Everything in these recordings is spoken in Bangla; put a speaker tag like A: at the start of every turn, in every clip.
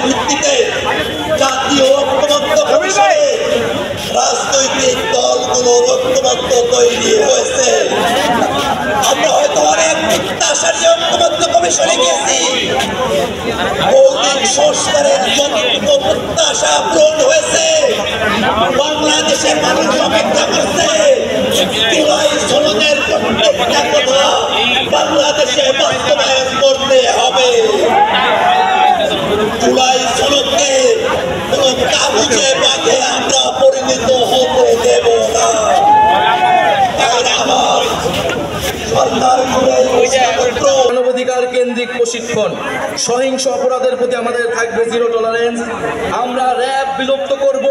A: ভিত্তিতে জাতীয় ঐক্যমত্য কমিশনে রাজনৈতিক দলগুলোর ঐক্যমত্য তৈরি হয়েছে। আমরা হয়তো অনেক প্রত্যাশা নিয়ে ঐক্যমত্য কমিশনে গেছি, মৌলিক সংস্কারের যতটুকু প্রত্যাশা পূরণ হয়েছে বাংলাদেশের মানুষ অপেক্ষা করছে। জুলাই সনদের প্রত্যেকটা কথা বাংলাদেশে বাস্তবায়ন করতে হবে। জুলাই সনদকে কোন কাগজে বাঘে আমরা পরিণত হতে দেব না।
B: মানবাধিকার কেন্দ্রিক প্রশিক্ষণ, সহিংস অপরাধের প্রতি আমাদের থাকবে জিরো টলারেন্স। আমরা র্যাব বিলুপ্ত করব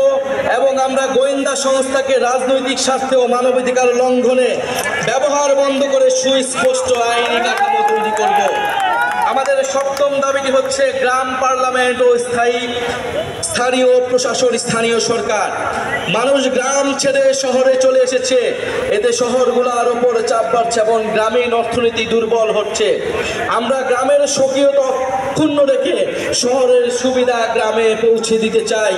B: এবং আমরা গোয়েন্দা সংস্থাকে রাজনৈতিক স্বার্থে ও মানবাধিকার লঙ্ঘনে ব্যবহার বন্ধ করে সুস্পষ্ট আইনি কাঠামো তৈরি করব। আমাদের সপ্তম দাবিটি হচ্ছে গ্রাম পার্লামেন্ট ও স্থানীয় প্রশাসন, স্থানীয় সরকার। মানুষ গ্রাম ছেড়ে শহরে চলে এসেছে, এতে শহরগুলোর ওপর চাপ বাড়ছে এবং গ্রামীণ অর্থনীতি দুর্বল হচ্ছে। আমরা গ্রামের স্বকীয়তা অক্ষুণ্ণ রেখে শহরের সুবিধা গ্রামে পৌঁছে দিতে চাই।